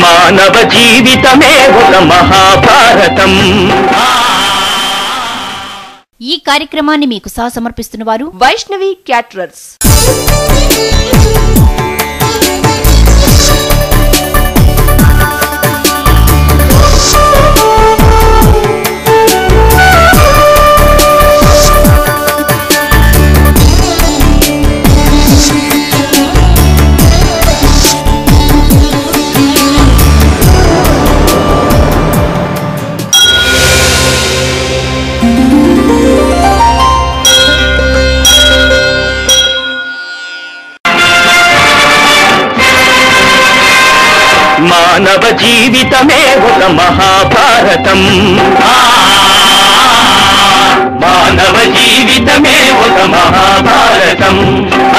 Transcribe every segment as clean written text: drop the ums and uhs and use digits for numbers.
మానవ జీవితమే ఒక మహాభారతం. ఈ కార్యక్రమాన్ని మీకు సమర్పిస్తున్న వారు వైష్ణవి క్యాటరర్స్. మానవ జీవితమే ఒక మహాభారతం. మానవ జీవితమే ఒక మహాభారతం.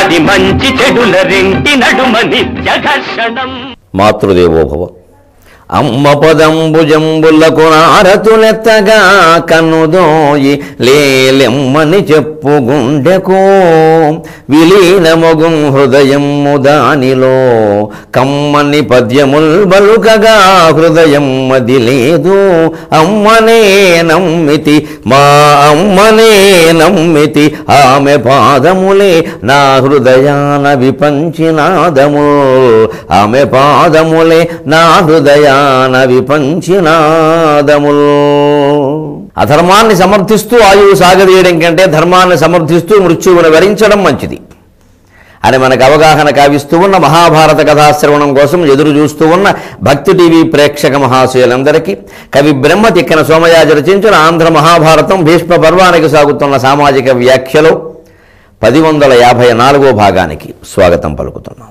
అది మంచి చెడుల రెంటి నడుమ నిత్య ఘర్షణం. మాతృదేవోభవ. అమ్మ పదంబుజంబులకు నారతులెత్తగా కన్నుదోయి లేలెమ్మని చెప్పు గుండెకు విలీనమొగుం హృదయము దానిలో కమ్మని పద్యముల్ బలుకగా హృదయం మది లేదు. అమ్మనే నమ్మితి మా అమ్మనే నమ్మితి ఆమె పాదములే నా హృదయాన విపంచినాదము. ఆమె పాదములే నా హృదయాన విపంచినాదములు. అధర్మాన్ని సమర్థిస్తూ ఆయువు సాగదీయడం కంటే ధర్మాన్ని సమర్థిస్తూ మృత్యువును వరించడం మంచిది అని మనకు అవగాహన కావిస్తూ ఉన్న మహాభారత కథాశ్రవణం కోసం ఎదురు చూస్తూ ఉన్న భక్తి టీవీ ప్రేక్షక మహాశయులందరికీ కవి బ్రహ్మ తిక్కన సోమయాజి రచించిన ఆంధ్ర మహాభారతం భీష్మ పర్వానికి సాగుతున్న సామాజిక వ్యాఖ్యలో 1054వ భాగానికి స్వాగతం పలుకుతున్నాం.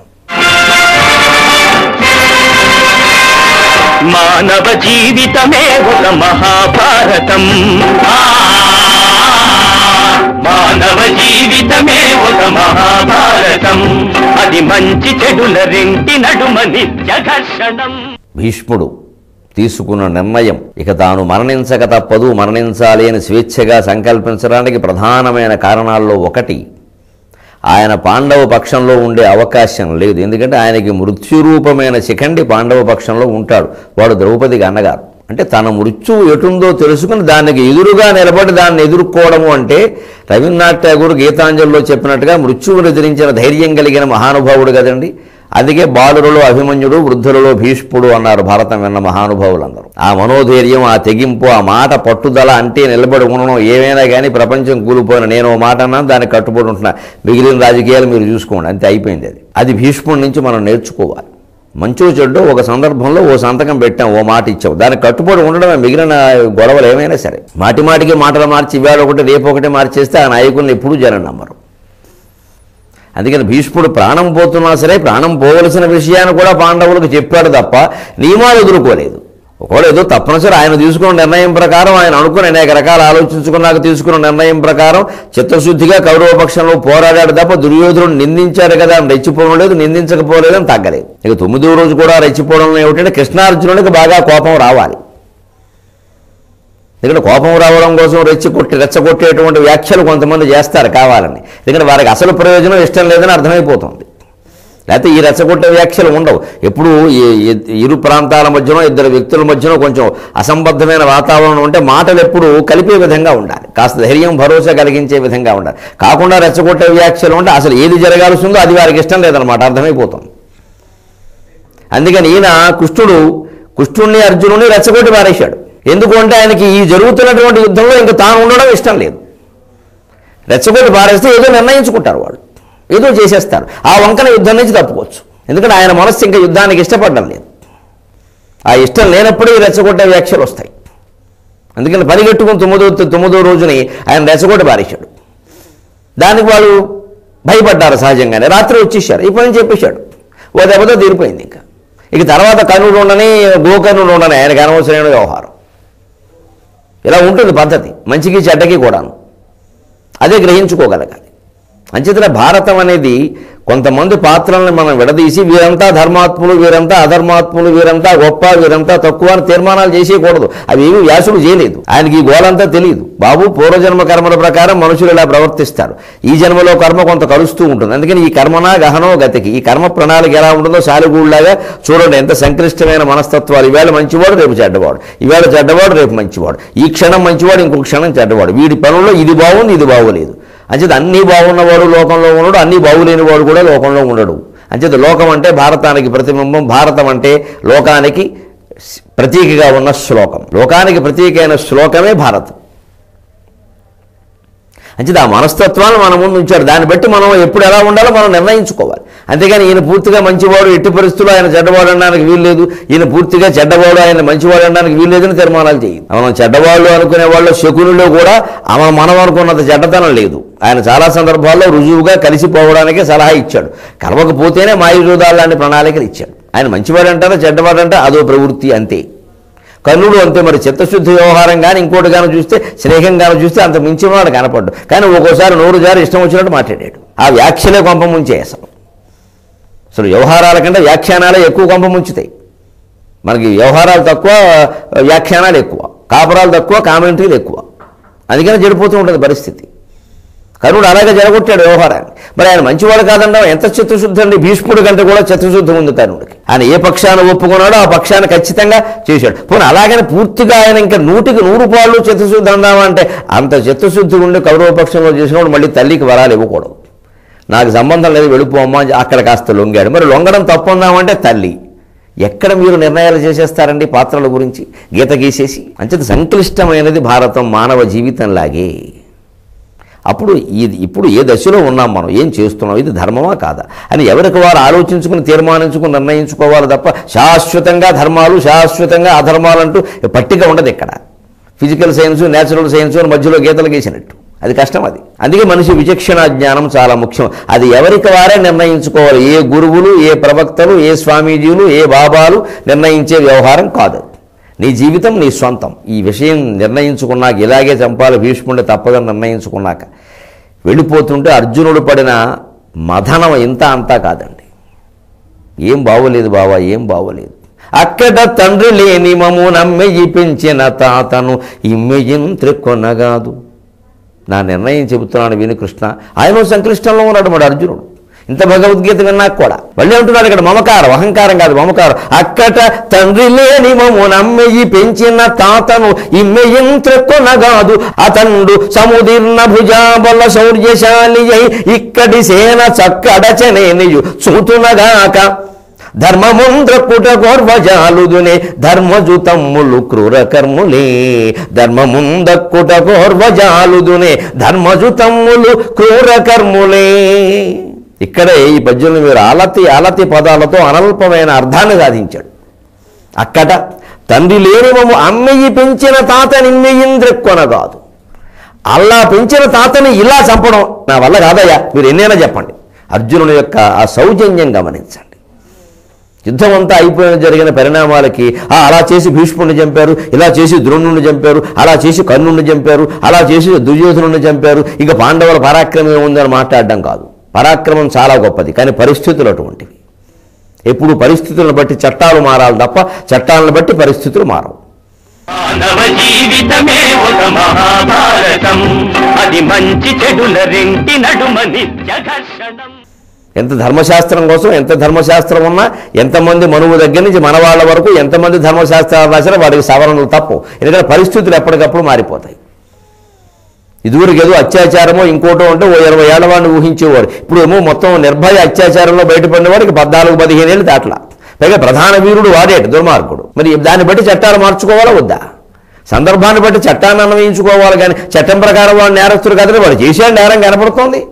మానవ జీవితమే ఒక మహాభారతం. మానవ జీవితమే ఒక మహాభారతం. అది మంచి చెడుల రెంటి నడుమ నిత్య ఘర్షణం. భీష్ముడు తీసుకున్న నిర్ణయం ఇక తాను మరణించక తప్పదు, మరణించాలి అని స్వేచ్ఛగా సంకల్పించడానికి ప్రధానమైన కారణాల్లో ఒకటి ఆయన పాండవ పక్షంలో ఉండే అవకాశం లేదు. ఎందుకంటే ఆయనకి మృత్యురూపమైన శిఖండి పాండవ పక్షంలో ఉంటాడు. వాడు ద్రౌపదికి అన్నగారు. అంటే తన మృత్యువు ఎటుందో తెలుసుకుని దానికి ఎదురుగా నిలబడి దాన్ని ఎదుర్కోవడము అంటే రవీంద్రనాథ్ ఠాగూర్ గీతాంజలిలో చెప్పినట్టుగా మృత్యువును ఎదిరించిన ధైర్యం కలిగిన మహానుభావుడు కదండి. అందుకే బాలురులో అభిమన్యుడు, వృద్ధులలో భీష్ముడు అన్నారు భారతం విన్న మహానుభావులందరూ. ఆ మనోధైర్యం, ఆ తెగింపు, ఆ మాట పట్టుదల అంటే నిలబడి ఉండడం ఏమైనా కానీ ప్రపంచం కూలిపోయిన నేను ఓ మాట అన్నాను దానికి కట్టుబడి ఉంటున్నా, మిగిలిన రాజకీయాలు మీరు చూసుకోండి, అంతే అయిపోయింది. అది భీష్ముడి నుంచి మనం నేర్చుకోవాలి. మంచో చెడ్డో ఒక సందర్భంలో ఓ సంతకం పెట్టాం, ఓ మాట ఇచ్చాం, దానికి కట్టుబడి ఉండడమే. మిగిలిన గొడవలు ఏమైనా సరే మాటి మాటికి మాటలు మార్చి ఇవాళ ఒకటి రేపు ఒకటి మార్చేస్తే ఆ నాయకుల్ని ఎప్పుడూ జనం నమ్మరు. అందుకని భీష్ముడు ప్రాణం పోతున్నా సరే ప్రాణం పోవలసిన విషయాన్ని కూడా పాండవులకు చెప్పాడు తప్ప నియమాలు ఎదుర్కోలేదు. ఒకవేళ ఏదో తప్పనిసరి ఆయన తీసుకున్న నిర్ణయం ప్రకారం, ఆయన అనుకుని అనేక రకాల ఆలోచించుకున్నాక తీసుకున్న నిర్ణయం ప్రకారం చిత్తశుద్ధిగా కౌరవపక్షంలో పోరాడాడు తప్ప దుర్యోధనుడు నిందించాడు కదా అని రెచ్చిపోవడం లేదు, నిందించకపోలేదని తగ్గలేదు. ఇక 9వ రోజు కూడా రెచ్చిపోవడం ఏమిటంటే కృష్ణార్జునుడికి బాగా కోపం రావాలి. ఎందుకంటే కోపం రావడం కోసం రెచ్చగొట్టేటువంటి వ్యాఖ్యలు కొంతమంది చేస్తారు కావాలని. ఎందుకంటే వారికి అసలు ప్రయోజనం ఇష్టం లేదని అర్థమైపోతుంది. లేకపోతే ఈ రెచ్చగొట్టే వ్యాఖ్యలు ఉండవు. ఎప్పుడు ఇరు ప్రాంతాల మధ్యనో ఇద్దరు వ్యక్తుల మధ్యనో కొంచెం అసంబద్ధమైన వాతావరణం ఉంటే మాటలు ఎప్పుడు కలిపే విధంగా ఉండాలి, కాస్త ధైర్యం భరోసా కలిగించే విధంగా ఉండాలి. కాకుండా రెచ్చగొట్టే వ్యాఖ్యలు ఉంటే అసలు ఏది జరగాల్సి ఉందో అది వారికి ఇష్టం లేదనమాట, అర్థమైపోతుంది. అందుకని ఈయన కృష్ణుడిని అర్జునుడిని రెచ్చగొట్టి పారేశాడు. ఎందుకు అంటే ఆయనకి ఈ జరుగుతున్నటువంటి యుద్ధంలో ఇంకా తాను ఉండడం ఇష్టం లేదు. రెచ్చగొట్టి పారేస్తే ఏదో నిర్ణయించుకుంటారు వాళ్ళు, ఏదో చేసేస్తారు. ఆ వంకన యుద్ధం నుంచి తప్పుకోవచ్చు. ఎందుకంటే ఆయన మనస్సు ఇంకా యుద్ధానికి ఇష్టపడడం లేదు. ఆ ఇష్టం లేనప్పుడే రెచ్చగొట్టే వ్యాఖ్యలు వస్తాయి. అందుకని పరిగెట్టుకుని 9వ రోజుని ఆయన రెచ్చగొట్టి పారేశాడు. దానికి వాళ్ళు భయపడ్డారు సహజంగానే. రాత్రి వచ్చేసారు, ఈ పని చెప్పేశాడు. ఓ దెబ్బతో తీరిపోయింది. ఇక తర్వాత కర్ణుడు ఉండని గోకర్ణుడు ఉండని ఆయనకు అనవసరమైన వ్యవహారం. ఇలా ఉంటుంది పద్ధతి, మంచికి చెడ్డకి కూడాను. అదే గ్రహించుకోగలగాలి. అంచేతనే భారతం అనేది కొంతమంది పాత్రలను మనం విడదీసి వీరంతా ధర్మాత్ములు, వీరంతా అధర్మాత్ములు, వీరంతా గొప్ప, వీరంతా తక్కువ అని తీర్మానాలు చేసేయకూడదు. అవి ఏమీ వ్యాసుడు చేయలేదు. ఆయనకి ఈ గోలంతా తెలియదు. బాబు, పూర్వజన్మ కర్మల ప్రకారం మనుషులు ఇలా ప్రవర్తిస్తారు. ఈ జన్మలో కర్మ కొంత కలుస్తూ ఉంటుంది. అందుకని ఈ కర్మనా గహనో గతికి, ఈ కర్మ ప్రణాళిక ఎలా ఉంటుందో సాలిగూళ్ళలాగా చూడండి. ఎంత సంక్లిష్టమైన మనస్తత్వాలు. ఈవేళ మంచివాడు, రేపు చెడ్డవాడు. ఈవేళ చెడ్డవాడు, రేపు మంచివాడు. ఈ క్షణం మంచివాడు, ఇంకొక క్షణం చెడ్డవాడు. వీడి పనుల్లో ఇది బాగుంది, ఇది బాగోలేదు. అంచేత అన్నీ బాగున్నవాడు లోకంలో ఉండడు, అన్నీ బాగులేనివాడు కూడా లోకంలో ఉండడు. అంచేత లోకం అంటే భారతానికి ప్రతిబింబం, భారతం అంటే లోకానికి ప్రతీకగా ఉన్న శ్లోకం. లోకానికి ప్రతీక అయిన శ్లోకమే భారతం. అంచేత ఆ మనస్తత్వాన్ని మన ముందు ఉంచాడు. దాన్ని బట్టి మనం ఎప్పుడు ఎలా ఉండాలో మనం నిర్ణయించుకోవాలి. అంతేగాని ఈయన పూర్తిగా మంచివాడు, ఎట్టి పరిస్థితుల్లో ఆయన చెడ్డవాడు అనడానికి వీల్లేదు, ఈయన పూర్తిగా చెడ్డవాడు, ఆయన మంచివాడు అనడానికి వీల్లేదని తీర్మానాలు చేయదు. మనం చెడ్డవాళ్ళు అనుకునే వాళ్ళు శకునులో కూడా మనం అనుకున్నంత చెడ్డతనం లేదు. ఆయన చాలా సందర్భాల్లో రుజువుగా కలిసిపోవడానికే సలహా ఇచ్చాడు. కలవకపోతేనే మాయుజూదాలు లాంటి ప్రణాళికలు ఇచ్చాడు. ఆయన మంచివాడంటారా చెడ్డవాడంటే అదో ప్రవృత్తి, అంతే. కర్ణుడు అంతే. మరి చిత్తశుద్ధి వ్యవహారం కానీ ఇంకోటి కానీ చూస్తే, స్నేహం కానీ చూస్తే అంత మించిన వాడు కనపడ్డు. కానీ ఒక్కోసారి నోరు జారి ఇష్టం వచ్చినట్టు మాట్లాడాడు. ఆ వ్యాఖ్యలే కొంప ముంచే. అసలు వ్యవహారాల కంటే వ్యాఖ్యానాలే ఎక్కువ కొంప ముంచుతాయి. మనకి వ్యవహారాలు తక్కువ, వ్యాఖ్యానాలు ఎక్కువ, కాపురాలు తక్కువ, కామెంటరీలు ఎక్కువ. అందుకని చెడిపోతూ ఉంటుంది పరిస్థితి. కర్ణుడు అలాగే జరగొట్టాడు వ్యవహారాన్ని. మరి ఆయన మంచివాడు కాదండి, ఎంత చిత్తశుద్ధి అండి. భీష్ముడి కంటే కూడా చిత్తశుద్ధి ఉంది కర్ణుడికి. ఆయన ఏ పక్షాన్ని ఒప్పుకున్నాడో ఆ పక్షాన్ని ఖచ్చితంగా చేశాడు. పోనీ అలాగని పూర్తిగా ఆయన ఇంకా 100కి 100 చిత్తశుద్ధి అందామంటే అంత చిత్తశుద్ధి ఉండి కౌరవ పక్షంలో చేసినప్పుడు మళ్ళీ తల్లికి వరాలు ఇవ్వకూడదు. నాకు సంబంధం లేదు, వెళ్ళిపోమ్మా, అక్కడ కాస్త లొంగాడు. మరి లొంగడం తప్పు ఉందామంటే తల్లి. ఎక్కడ మీరు నిర్ణయాలు చేసేస్తారండి పాత్రల గురించి గీత గీసేసి? అంచేత సంక్లిష్టమైనది భారతం మానవ జీవితంలాగే. అప్పుడు ఇప్పుడు ఏ దశలో ఉన్నాం, మనం ఏం చేస్తున్నాం, ఇది ధర్మమా కాదా అని ఎవరికి వారు ఆలోచించుకుని తీర్మానించుకుని నిర్ణయించుకోవాలి తప్ప శాశ్వతంగా ధర్మాలు, శాశ్వతంగా అధర్మాలు అంటూ పట్టిక ఉండదు ఇక్కడ. ఫిజికల్ సైన్స్, న్యాచురల్ సైన్స్ అని మధ్యలో గీతలు గీసినట్టు అది కష్టం. అది అందుకే మనిషి విచక్షణ జ్ఞానం చాలా ముఖ్యం. అది ఎవరికి వారే నిర్ణయించుకోవాలి. ఏ గురువులు, ఏ ప్రవక్తలు, ఏ స్వామీజీలు, ఏ బాబాలు నిర్ణయించే వ్యవహారం కాదు. నీ జీవితం నీ సొంతం. ఈ విషయం నిర్ణయించుకున్నాక, ఇలాగే చంపాలి భీష్ముడిని తప్పదని నిర్ణయించుకున్నాక వెళ్ళిపోతుంటే అర్జునుడు పడిన మథనం ఇంత అంతా కాదండి. ఏం బాగోలేదు బావా, ఏం బాగోలేదు. అక్కడ తండ్రి లేని మము నమ్మెయి పెంచిన తాతను ఇమ్మెయిన్ త్రిక్కొనగాదు. నా నిర్ణయం చెబుతున్నాను విను కృష్ణ. ఆయన సంక్లిష్టంలో ఉన్నాడు మరి అర్జునుడు. ఇంత భగవద్గీత విన్నాక కూడా మళ్ళీ ఉంటున్నాడు ఇక్కడ మమకారం, అహంకారం కాదు మమకారం. అక్కట తండ్రి లేని మము నమ్మెయి పెంచిన తాతను ఇమ్మెయిన్ త్రిక్కొనగాదు. అతండు సముదీర్ణ భుజాబల శౌర్యశాలి అయి ఇక్కడి సేన చక్కడచనేనియు చూతునగాక. ధర్మముంద్రకుట గోర్వజాలుదునే ధర్మజుతమ్ములు క్రూర కర్ములే. ధర్మముందక్కుట గోర్వజాలుదునే ధర్మజుతమ్ములు క్రూర కర్ములే. ఇక్కడే ఈ పద్యంలో మీరు ఆలతి పదాలతో అనల్పమైన అర్థాన్ని సాధించాడు. అక్కట తండ్రి లేని మమ్ము అమ్మెయి పెంచిన తాతని ఇమ్మెయింద్రెక్కొనగాదు. అలా పెంచిన తాతని ఇలా చంపడం నా వల్ల కాదయ్యా, మీరు ఎన్నైనా చెప్పండి. అర్జునుని యొక్క ఆ సౌజన్యం గమనించండి. యుద్ధం అంతా అయిపోయిన జరిగిన పరిణామాలకి అలా చేసి భీష్ముడిని చంపారు, ఇలా చేసి ద్రోణుడిని చంపారు, అలా చేసి కర్ణుడిని చంపారు, అలా చేసి దుర్యోధనుడిని చంపారు, ఇక పాండవుల పరాక్రమం ఉందని మాట్లాడడం కాదు. పరాక్రమం చాలా గొప్పది, కానీ పరిస్థితులు అటువంటివి. ఎప్పుడు పరిస్థితులను బట్టి చట్టాలు మారాలి తప్ప చట్టాలను బట్టి పరిస్థితులు మారవు. మానవ జీవితమే ఒక మహాభారతం, అది మంచి చెడుల రెంటి నడుమ నిత్య ఘర్షణం. ఎంత ధర్మశాస్త్రం కోసం ఎంత ధర్మశాస్త్రం ఉన్నా, ఎంతమంది మనువు దగ్గర నుంచి మన వాళ్ళ వరకు ఎంతమంది ధర్మశాస్త్రాలు రాసినా వాడికి సవరణలు తప్పు. ఎందుకంటే పరిస్థితులు ఎప్పటికప్పుడు మారిపోతాయి. ఇదివరకు ఏదో అత్యాచారమో ఇంకోటో ఉంటే ఓ 20 ఏళ్ల వాడిని ఊహించేవారు. ఇప్పుడు ఏమో మొత్తం నిర్భయ అత్యాచారంలో బయటపడిన వాడికి 14-15 ఏళ్ళు దాట్లా. పైగా ప్రధాన వీరుడు వాడేట దుర్మార్గుడు. మరి దాన్ని బట్టి చట్టాలు మార్చుకోవాలా వద్దా? సందర్భాన్ని బట్టి చట్టాన్ని అన్వయించుకోవాలి. కానీ చట్టం ప్రకారం వాడు నేరస్తుడు కదని వాడు చేశాడు నేరం కనపడుతోంది.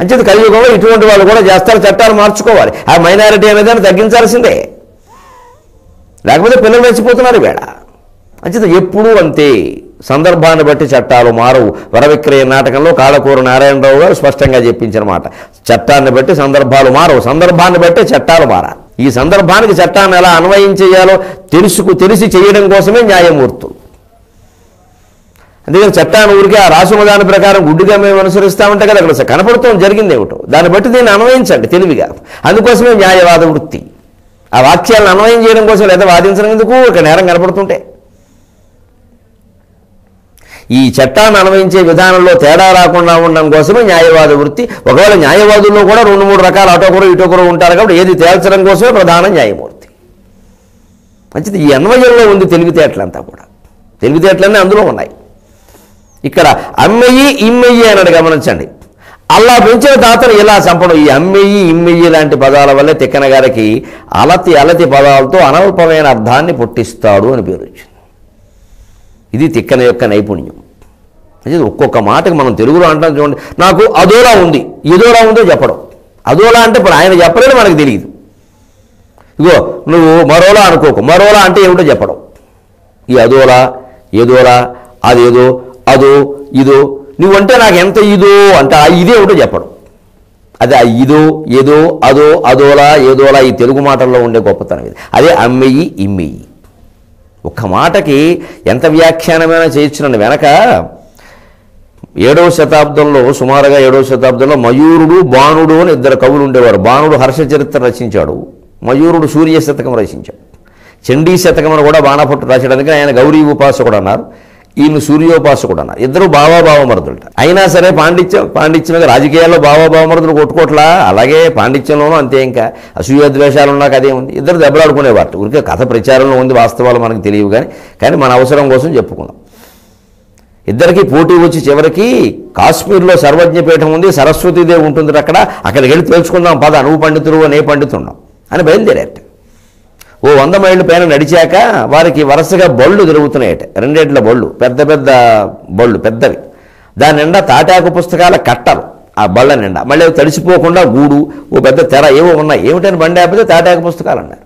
అంచేత కలియుగంలో ఇటువంటి వాళ్ళు కూడా చేస్తారు, చట్టాలు మార్చుకోవాలి. ఆ మైనారిటీ అనేదాన్ని తగ్గించాల్సిందే, లేకపోతే పిల్లలు రెచ్చిపోతున్నారు వేళ. అంచేత ఎప్పుడూ అంతే, సందర్భాన్ని బట్టి చట్టాలు మారవు. వరవిక్రయ నాటకంలో కాళకూర నారాయణరావు గారు స్పష్టంగా చెప్పించిన మాట. చట్టాన్ని బట్టి సందర్భాలు మారవు, సందర్భాన్ని బట్టి చట్టాలు మారాలి. ఈ సందర్భానికి చట్టాన్ని ఎలా అన్వయం చేయాలో తెలిసి చేయడం కోసమే న్యాయమూర్తులు. అందుకని చట్టాన్ని ఊరికే ఆ రాసున్న దాని ప్రకారం గుడ్డిగా మేము అనుసరిస్తామంటే కదా అక్కడ కనపడుతాం జరిగింది ఏమిటో, దాన్ని బట్టి దీన్ని అన్వయించండి తెలివిగా. అందుకోసమే న్యాయవాద వృత్తి. ఆ వాక్యాలను అన్వయం చేయడం కోసం లేదా వాదించడం ఎందుకు, ఒక నేరం కనపడుతుంటే. ఈ చట్టాన్ని అన్వయించే విధానంలో తేడా రాకుండా ఉండడం కోసమే న్యాయవాద వృత్తి. ఒకవేళ న్యాయవాదుల్లో కూడా 2-3 రకాల అటొకరు ఇటొకరు ఉంటారు కాబట్టి ఏది తేల్చడం కోసమే ప్రధాన న్యాయమూర్తి. మంచిది. ఈ అన్వయంలో ఉంది తెలివితేటలంతా కూడా. తెలివితేటలన్నీ అందులో ఉన్నాయి. ఇక్కడ అమ్మెయ్యి ఇమ్మెయ్యి అన్నాడు గమనించండి. అలా పెంచిన తాతను ఇలా చంపడం. ఈ అమ్మెయ్యి ఇమ్మెయ్యి లాంటి పదాల వల్లే తిక్కన గారికి అలతి పదాలతో అనల్పమైన అర్థాన్ని పుట్టిస్తాడు అని పేరు వచ్చింది. ఇది తిక్కన యొక్క నైపుణ్యం. అంటే ఒక్కొక్క మాటకి మనం తెలుగులో అంటాం చూడండి, నాకు అదోలా ఉంది, ఏదోలా ఉందో చెప్పడం. అదోలా అంటే ఇప్పుడు ఆయన చెప్పలేని మనకు తెలియదు. ఇగో నువ్వు మరోలా అనుకోకు, మరోలా అంటే ఏమిటో చెప్పడం. ఈ అదోలా ఏదోలా అదేదో అదో ఇదో నువ్వంటే నాకు ఎంత ఇదో అంటే ఆ ఇదే ఏమిటో చెప్పడం. అదే ఆ ఇదో ఏదో అదో అదోలా ఏదోలా ఈ తెలుగు మాటల్లో ఉండే గొప్పతనం ఇది. అదే అమ్మెయ్యి ఇమ్మెయ్యి. ఒక్క మాటకి ఎంత వ్యాఖ్యానమైనా చేయొచ్చునండి. వెనక 7వ శతాబ్దంలో సుమారుగా 7వ శతాబ్దంలో మయూరుడు బాణుడు అని 2 కవులు ఉండేవారు. బాణుడు హర్ష చరిత్ర రచించాడు, మయూరుడు సూర్య శతకం రచించాడు. చండీ శతకం కూడా బాణపట్టు రాసేయడానికి ఆయన గౌరీ ఉపాసకుడు అన్నారు, ఈయన సూర్యోపాసకుడు అన్నారు. ఇద్దరు బావామరుదులట. అయినా సరే పాండిత్యం రాజకీయాల్లో బావామరుదులు కొట్టుకోట్లా, అలాగే పాండిత్యంలోనూ అంతే. ఇంకా అసూయాద్వేషాలు ఉన్నాక అదే ఉంది. ఇద్దరు దెబ్బలాడుకునేవారు. ఊరికే కథ ప్రచారంలో ఉంది, వాస్తవాలు మనకు తెలియవు కానీ మన అవసరం కోసం చెప్పుకుందాం. ఇద్దరికి పోటీ వచ్చి చివరికి కాశ్మీర్లో సర్వజ్ఞపీఠం ఉంది, సరస్వతీదేవి ఉంటుంది అక్కడికి వెళ్ళి తెలుసుకుందాం పద, నువ్వు పండితుడు నే పండితున్నావు అని బయలుదేరాట. ఓ 100 మైళ్ళు పైన నడిచాక వారికి వరుసగా బళ్ళు తిరుగుతున్నాయట. 2 ఎడ్ల బళ్ళు, పెద్ద పెద్ద బళ్ళు పెద్దవి. దాని నిండా తాటాకు పుస్తకాల కట్టలు. ఆ బళ్ళ నిండా మళ్ళీ తడిసిపోకుండా గూడు, ఓ పెద్ద తెర ఏవో ఉన్నాయి. ఏమిటని బండి ఆపితే తాటాకు పుస్తకాలు అన్నారు.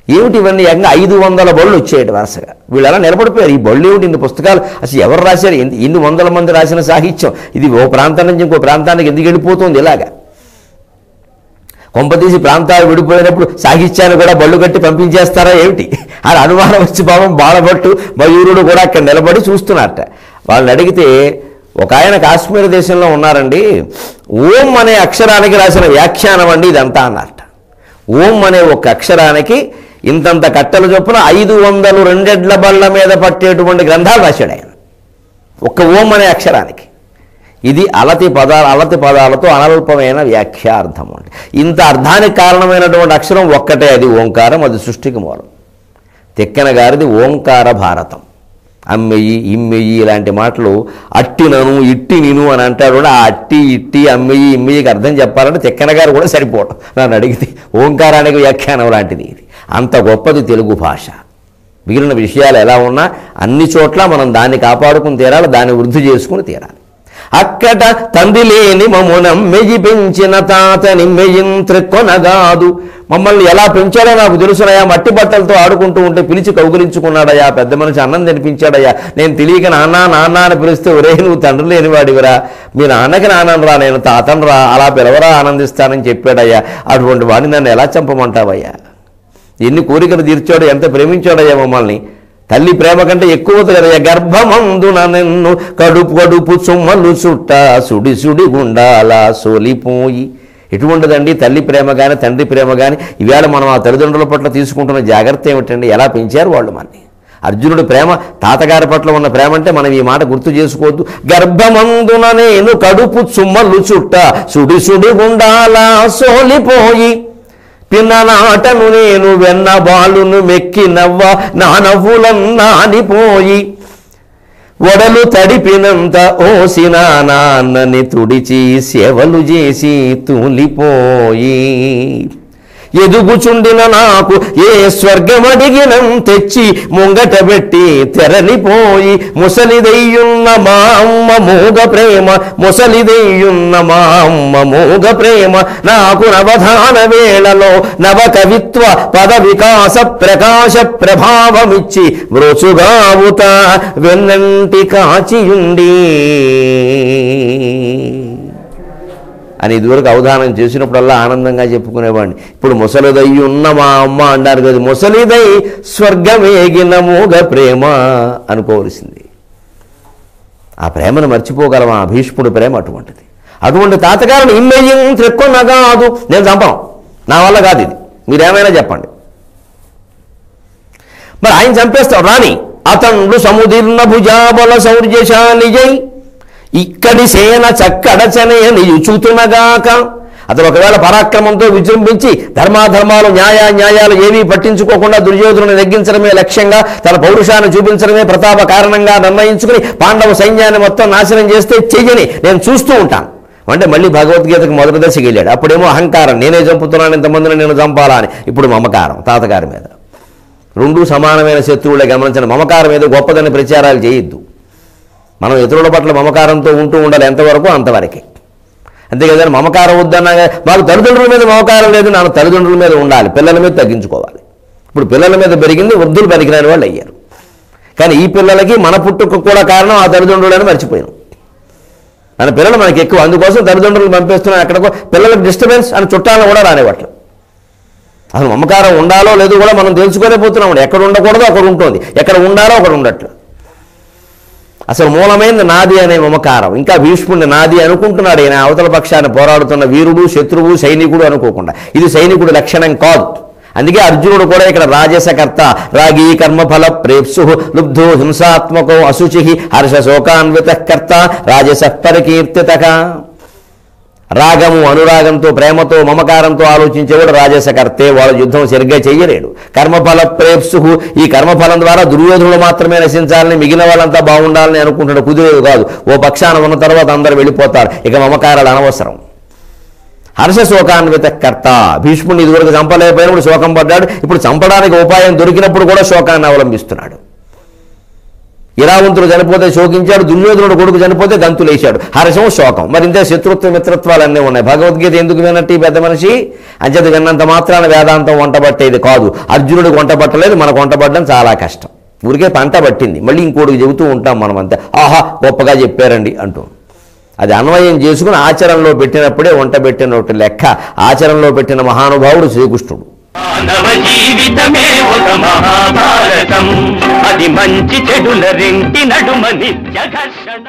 ఏమిటి ఇవన్నీ? ఏకంగా 500 బళ్ళు వచ్చేయట వరుసగా. వీళ్ళు అలా నిలబడిపోయారు. ఈ బళ్ళు ఏమిటి, ఇన్ని పుస్తకాలు అసలు ఎవరు రాశారు, ఇన్ని 100 మంది రాసిన సాహిత్యం ఇది ఓ ప్రాంతం నుంచి ఇంకో ప్రాంతానికి ఎందుకు వెళ్ళిపోతుంది ఇలాగా? కొంపతీసి ప్రాంతాలు విడిపోయినప్పుడు సాహిత్యాన్ని కూడా బళ్ళు కట్టి పంపించేస్తారా ఏమిటి అని అనుమానం వచ్చి పాపం బాలభట్టు మయూరుడు కూడా అక్కడ నిలబడి చూస్తున్నారట. వాళ్ళని అడిగితే ఒక ఆయన కాశ్మీర్ దేశంలో ఉన్నారండి, ఓం అనే అక్షరానికి రాసిన వ్యాఖ్యానం అండి ఇదంతా అన్నారట. ఓం అనే ఒక అక్షరానికి ఇంతంత కట్టెల చొప్పున 500 2 ఎడ్ల బళ్ళ మీద పట్టేటువంటి గ్రంథాలు రాశాడు ఆయన, ఒక్క ఓం అనే అక్షరానికి. ఇది అలతి పదాలతో అనల్పమైన వ్యాఖ్యార్థం అంటే. ఇంత అర్థానికి కారణమైనటువంటి అక్షరం ఒక్కటే, అది ఓంకారం, అది సృష్టికి మూలం. తిక్కన గారిది ఓంకార భారతం. అమ్మెయ్యి ఇమ్మెయ్యి ఇలాంటి మాటలు అట్టినను ఇట్టి నిను అని అంటాడు. ఆ అట్టి ఇట్టి అమ్మెయ్యి ఇమ్మెయ్యికి అర్థం చెప్పాలంటే తిక్కన గారు కూడా సరిపోవడం. నన్ను అడిగితే ఓంకారానికి వ్యాఖ్యానం లాంటిది ఇది. అంత గొప్పది తెలుగు భాష. మిగిలిన విషయాలు ఎలా ఉన్నా అన్ని చోట్ల మనం దాన్ని కాపాడుకుని తీరాలి, దాన్ని వృద్ధి చేసుకుని తీరాలి. అక్కట తండ్రి లేని మమ్మునం మెయ్యి పెంచిన తాతని మెయ్యింత్రెక్కొనగాదు. మమ్మల్ని ఎలా పెంచాడో నాకు తెలుసునయా, మట్టి బట్టలతో ఆడుకుంటూ ఉంటే పిలిచి కౌగిలించుకున్నాడయ్యా, పెద్ద మనిషి అన్నం తినిపించాడయ్యా, నేను తెలియక నాన్న అని పిలిస్తే ఒరే నువ్వు తండ్రి లేనివాడివిరా, మీ నాన్నకి నాన్నరా నేను తాతను రా, అలా పిలవరా ఆనందిస్తానని చెప్పాడయ్యా. అటువంటి వాడిని నన్ను ఎలా చంపమంటావయ్యా? ఎన్ని కోరికలు తీర్చాడో, ఎంత ప్రేమించాడయ్యా మమ్మల్ని. తల్లి ప్రేమ కంటే ఎక్కువ కదయ్యా. గర్భమందున నిన్ను కడుపు చుమ్మలు చుట్ట సుడి గుండాల సోలిపోయి. ఎటువంటిదండి తల్లి ప్రేమ కానీ తండ్రి ప్రేమ కానీ. ఈవేళ మనం ఆ తల్లిదండ్రుల పట్ల తీసుకుంటున్న జాగ్రత్త ఏమిటండి? ఎలా పెంచారు వాళ్ళు మనని. అర్జునుడి ప్రేమ, తాతగారి పట్ల ఉన్న ప్రేమ అంటే మనం ఈ మాట గుర్తు చేసుకోవద్దు. గర్భమందున నేను కడుపు చుమ్మలు చుట్ట సుడి గుండాల సోలిపోయి. పిన్ననాటను నేను వెన్న బాలును మెక్కి నవ్వ నా నవ్వులన్నానిపోయి. ఒడలు తడిపినంత ఓసిన నాన్నని తుడిచి సేవలు చేసి తూలిపోయి. ఎదుగుచుండిన నాకు ఏ స్వర్గమడిగినం తెచ్చి ముంగట పెట్టి తెరలిపోయి. ముసలిదయ్యున్న మా అమ్మ మూగ ప్రేమ, ముసలిదయ్యున్న మా అమ్మ మూగ ప్రేమ. నాకు నవధాన వేళలో నవ కవిత్వ పద వికాస ప్రకాశ ప్రభావమిచ్చి మృచుగావుత వెన్నంటి కాచియుండి అని ఇదివరకు అవధానం చేసినప్పుడల్లా ఆనందంగా చెప్పుకునేవాడిని. ఇప్పుడు ముసలిదై ఉన్న మా అమ్మ అంటారు కదా, ముసలిదై స్వర్గమేగిన మూగ ప్రేమ అనుకోవలసింది. ఆ ప్రేమను మర్చిపోగలమా? భీష్ముడి ప్రేమ అటువంటిది. అటువంటి తాతగారిని ఇమ్మయ్యం త్రెక్కొనగాదు, నేను చంపను, నా వల్ల కాదు ఇది, మీరేమైనా చెప్పండి. మరి ఆయన చంపేస్తాడు. రాని అతండు సముదీర్ణ భుజాబల శౌర్యశాలిజై ఇక్కడి సేన చక్కడచనయ నియుచుతునగాక. అతను ఒకవేళ పరాక్రమంతో విజృంభించి ధర్మాధర్మాలు న్యాయాలు ఏవీ పట్టించుకోకుండా దుర్యోధనుని నెగ్గించడమే లక్ష్యంగా తన పౌరుషాన్ని చూపించడమే ప్రతాప కారణంగా నిర్ణయించుకుని పాండవ సైన్యాన్ని మొత్తం నాశనం చేస్తే చెయ్యని నేను చూస్తూ ఉంటాను అంటే మళ్ళీ భగవద్గీతకు మొదటి దశకి వెళ్ళాడు. అప్పుడేమో అహంకారం, నేనే చంపుతున్నాను, ఇంతమందిని నేను చంపాలా అని. ఇప్పుడు మమకారం తాతగారి మీద. రెండూ సమానమైన శత్రువులే. గమనించిన మమకారం ఏదో గొప్పదని ప్రచారాలు చేయొద్దు. మనం ఇతరుల పట్ల మమకారంతో ఉంటూ ఉండాలి, ఎంతవరకు అంతవరకే. అంతే కదా. మమకారం వద్దన్నా మాకు తల్లిదండ్రుల మీద మమకారం లేదు, నాకు తల్లిదండ్రుల మీద ఉండాలి, పిల్లల మీద తగ్గించుకోవాలి. ఇప్పుడు పిల్లల మీద పెరిగింది, వృద్ధులు పనికిరాని వాళ్ళు అయ్యారు. కానీ ఈ పిల్లలకి మన పుట్టుకు కూడా కారణం ఆ తల్లిదండ్రులని మర్చిపోయాను. మన పిల్లలు మనకి ఎక్కువ, అందుకోసం తల్లిదండ్రులు పంపిస్తున్నాం ఎక్కడికో, పిల్లలకు డిస్టర్బెన్స్ అని చుట్టాలను కూడా రానివ్వట్లేదు. అసలు మమకారం ఉండాలో లేదో కూడా మనం తెలుసుకోలేకపోతున్నాం. ఎక్కడ ఉండకూడదో అక్కడ ఉంటుంది, ఎక్కడ ఉండాలో అక్కడ ఉండట్లేదు. అసలు మూలమైంది నాది అనే మమకారం. ఇంకా భీష్ముడిని నాది అనుకుంటున్నాడు ఈయన, అవతల పక్షాన్ని పోరాడుతున్న వీరుడు, శత్రువు, సైనికుడు అనుకోకుండా. ఇది సైనికుడి లక్షణం కాదు. అందుకే అర్జునుడు కూడా ఇక్కడ రాజసకర్త. రాగీ కర్మఫల ప్రేప్సు లుబ్ధో హింసాత్మకో అశుచి హర్షశోకాన్విత కర్త రాజస పరికీర్తితక. రాగము, అనురాగంతో, ప్రేమతో, మమకారంతో ఆలోచించేవాడు రాజసకర్తే. వాడు యుద్ధం సరిగ్గా చెయ్యలేడు. కర్మఫల ప్రేప్సు, ఈ కర్మఫలం ద్వారా దుర్యోధనులు మాత్రమే నశించాలని, మిగిలిన వాళ్ళంతా బాగుండాలని అనుకుంటాడు. కుదిరేది కాదు. ఓ పక్షాన ఉన్న తర్వాత అందరూ వెళ్ళిపోతారు. ఇక మమకారాలు అనవసరం. హర్షశోకాన్విత కర్త. భీష్ముడిని ఇదివరకు చంపలేకపోయినప్పుడు శోకం పడ్డాడు. ఇప్పుడు చంపడానికి ఉపాయం దొరికినప్పుడు కూడా శోకాన్ని అవలంబిస్తున్నాడు. ఇరావంతుడు చనిపోతే శోకించాడు, దుర్యోధనుడు కొడుకు చనిపోతే గంతులేశాడు. హర్షం, శోకం. మరి ఇంతే శత్రుత్వ మిత్రత్వాలన్నీ ఉన్నాయి. భగవద్గీత ఎందుకు వినట్టు ఈ పెద్ద మనిషి? అంచేత విన్నంత మాత్రాన వేదాంతం వంటబట్టేది కాదు. అర్జునుడికి వంటబట్టలేదు, మనకు వంటబట్టడం చాలా కష్టం. ఊరికే పంట పట్టింది, మళ్ళీ ఇంకోటికి చెబుతూ ఉంటాం మనం అంతే. ఆహా గొప్పగా చెప్పారండి అంటూ. అది అన్వయం చేసుకుని ఆచరణలో పెట్టినప్పుడే వంట పెట్టినట్టు లెక్క. ఆచరణలో పెట్టిన మహానుభావుడు శ్రీకృష్ణుడు. మానవ జీవితమే ఒక మహాభారతం, అది మంచి చెడుల రెంటి నడుమ నిత్య ఘర్షణ.